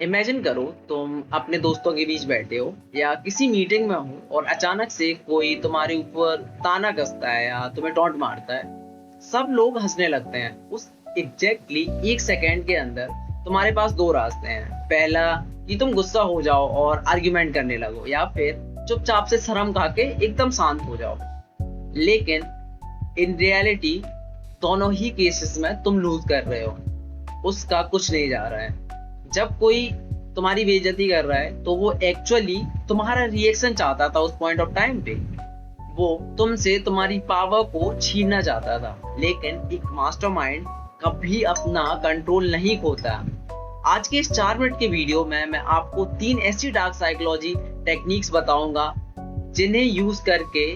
Imagine करो तुम अपने दोस्तों के बीच बैठे हो या किसी मीटिंग में हो और अचानक से कोई तुम्हारे ऊपर ताना कसता है या तुम्हें टॉन्ट मारता है। सब लोग हंसने लगते हैं। उस एग्जैक्टली 1 सेकेंड के अंदर तुम्हारे पास दो रास्ते हैं। पहला, कि तुम गुस्सा हो जाओ और आर्ग्यूमेंट करने लगो, या फिर चुपचाप से शर्म खा के एकदम शांत हो जाओ। लेकिन इन रियलिटी दोनों ही केसेस में तुम लूज कर रहे हो। उसका कुछ नहीं जा रहा है। जब कोई तुम्हारी बेइज्जती कर रहा है तो वो एक्चुअली तुम्हारा रिएक्शन चाहता था। उस पॉइंट ऑफ टाइम पे वो तुमसे तुम्हारी पावर को छीनना चाहता था। लेकिन एक मास्टरमाइंड कभी अपना कंट्रोल नहीं खोता। आज के इस 4 मिनट के वीडियो में मैं आपको 3 ऐसी डार्क साइकोलॉजी टेक्निक्स बताऊंगा जिन्हें यूज करके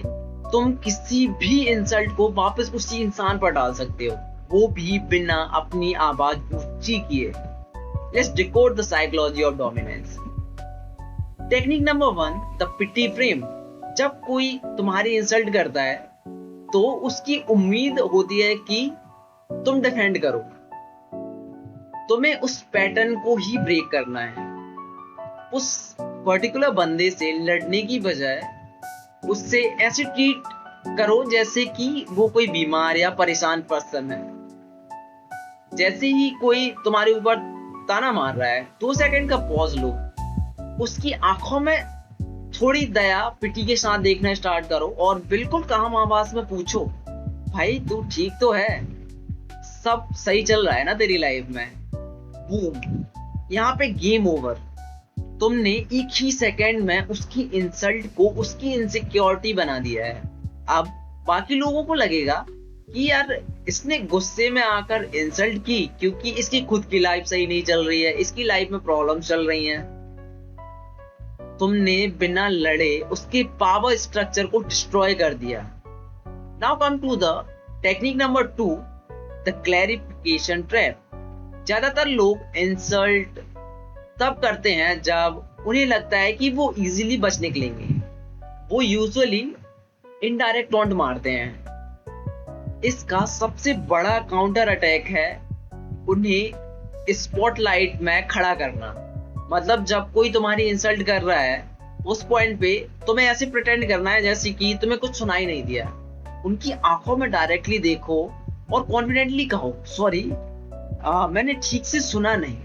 तुम किसी भी इंसल्ट को वापस उसी इंसान पर डाल सकते हो, वो भी बिना अपनी आवाज ऊंची किए। Let's decode the psychology of dominance. Technique number 1, the pity frame. जब कोई तुम्हारी इंसल्ट करता है तो उसकी उम्मीद होती है कि तुम डिफेंड करो। तुम्हें उस पैटर्न को ही ब्रेक करना है। उस पर्टिकुलर बंदे से लड़ने की बजाय उससे ऐसे ट्रीट करो जैसे कि वो कोई बीमार या परेशान पर्सन है। जैसे ही कोई तुम्हारे ऊपर ताना मार रहा है, 2 सेकंड का पॉज लो। उसकी आंखों में थोड़ी दया पिटी के साथ देखना स्टार्ट करो और बिल्कुल काम आवाज में पूछो, भाई तू ठीक तो है? सब सही चल रहा है ना तेरी लाइफ में? बूम, यहाँ पे गेम ओवर। तुमने एक ही सेकंड में उसकी इंसल्ट को उसकी इनसिक्योरिटी बना दिया है। अब बाकी लोगों को लगेगा कि यार इसने गुस्से में आकर इंसल्ट की क्योंकि इसकी खुद की लाइफ सही नहीं चल रही है, इसकी लाइफ में प्रॉब्लम चल रही हैं। तुमने बिना लड़े उसके पावर स्ट्रक्चर को डिस्ट्रॉय कर दिया। Now come to the technique number 2, the clarification trap. ज्यादातर लोग इंसल्ट तब करते हैं जब उन्हें लगता है कि वो इजीली बच निकलेंगे। वो यूजुअली इनडायरेक्ट टॉन्ट मारते हैं। इसका सबसे बड़ा काउंटर अटैक है उन्हें स्पॉटलाइट में खड़ा करना। मतलब जब कोई तुम्हारी इंसल्ट कर रहा है, उस पॉइंट पे तुम्हें ऐसे प्रिटेंड करना है जैसे कि तुम्हें कुछ सुनाई नहीं दिया। उनकी आंखों में डायरेक्टली देखो और कॉन्फिडेंटली कहो, सॉरी मैंने ठीक से सुना नहीं।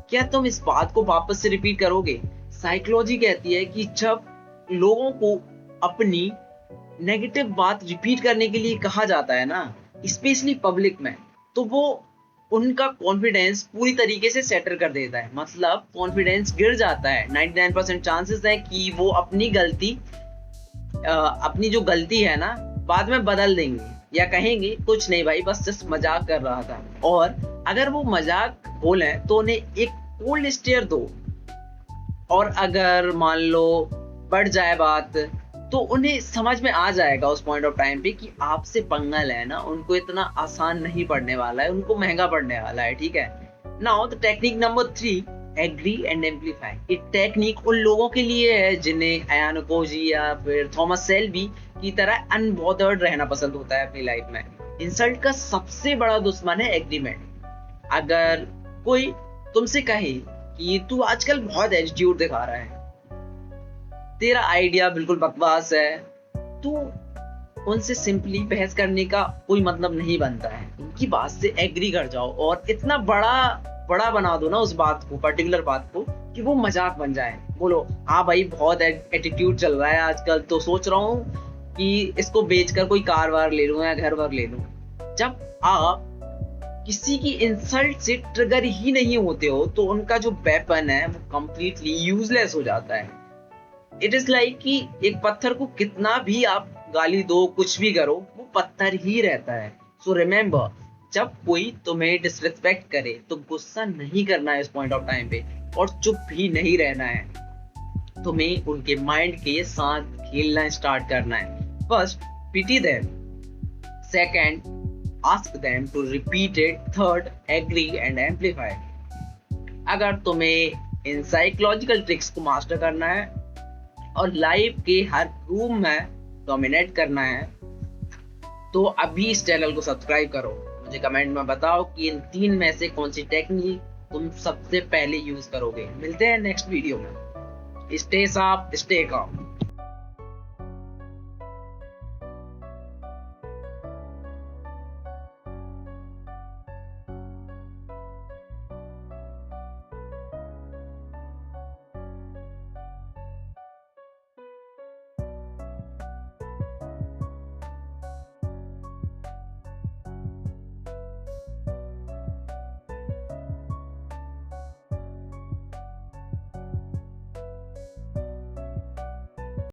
क्या तुम इस बात को वापस से रिपीट करोगे? साइकोलॉजी कहती है कि जब लोगों को अपनी नेगेटिव बात रिपीट करने के लिए कहा जाता है ना, स्पेशली पब्लिक में, तो वो उनका कॉन्फिडेंस पूरी तरीके से सेटल कर देता है। मतलब कॉन्फिडेंस गिर जाता है। 99% चांसेस है कि वो अपनी जो गलती है ना बाद में बदल देंगे या कहेंगे कुछ नहीं भाई, बस जस्ट मजाक कर रहा था। और अगर वो मजाक बोले तो उन्हें एक कोल्ड स्टेयर दो, और अगर मान लो बढ़ जाए बात तो उन्हें समझ में आ जाएगा उस पॉइंट ऑफ टाइम पे कि आपसे पंगा लेना उनको इतना आसान नहीं पड़ने वाला है, उनको महंगा पड़ने वाला है। ठीक है। Now the technique number 3, agree and amplify. ये टेक्निक उन लोगों के लिए है जिन्हें अयान कोजी या फिर थॉमस सेल्बी की तरह अनबॉदर्ड रहना पसंद होता है अपनी लाइफ में। इंसल्ट का सबसे बड़ा दुश्मन है एग्रीमेंट। अगर कोई तुमसे कहे कि तू आजकल बहुत एटीट्यूड दिखा रहा है, तेरा आइडिया बिल्कुल बकवास है, तो उनसे सिंपली बहस करने का कोई मतलब नहीं बनता है। उनकी बात से एग्री कर जाओ और इतना बड़ा बड़ा बना दो ना उस बात को, पर्टिकुलर बात को, कि वो मजाक बन जाए। बोलो हाँ भाई बहुत एटीट्यूड चल रहा है आजकल, तो सोच रहा हूँ कि इसको बेचकर कोई कार वार ले लूं या घर वार ले लूं। जब आप किसी की इंसल्ट से ट्रिगर ही नहीं होते हो तो उनका जो वेपन है वो कंप्लीटली यूजलेस हो जाता है। इट इज लाइक कि एक पत्थर को कितना भी आप गाली दो, कुछ भी करो, वो पत्थर ही रहता है। सो रिमेम्बर, जब कोई तुम्हें डिसरिस्पेक्ट करे तो गुस्सा नहीं करना है इस पॉइंट ऑफ टाइम पे, और चुप भी नहीं रहना है। तुम्हें उनके माइंड के साथ खेलना स्टार्ट करना है। First, pity them. Second, ask them to repeat it. Third, agree and amplify. अगर तुम्हें इन साइकोलॉजिकल ट्रिक्स को मास्टर करना है और लाइफ के हर रूम में डोमिनेट करना है तो अभी इस चैनल को सब्सक्राइब करो। मुझे कमेंट में बताओ कि इन 3 में से कौन सी टेक्निक तुम सबसे पहले यूज करोगे। मिलते हैं नेक्स्ट वीडियो में। स्टे साफ, स्टे काम।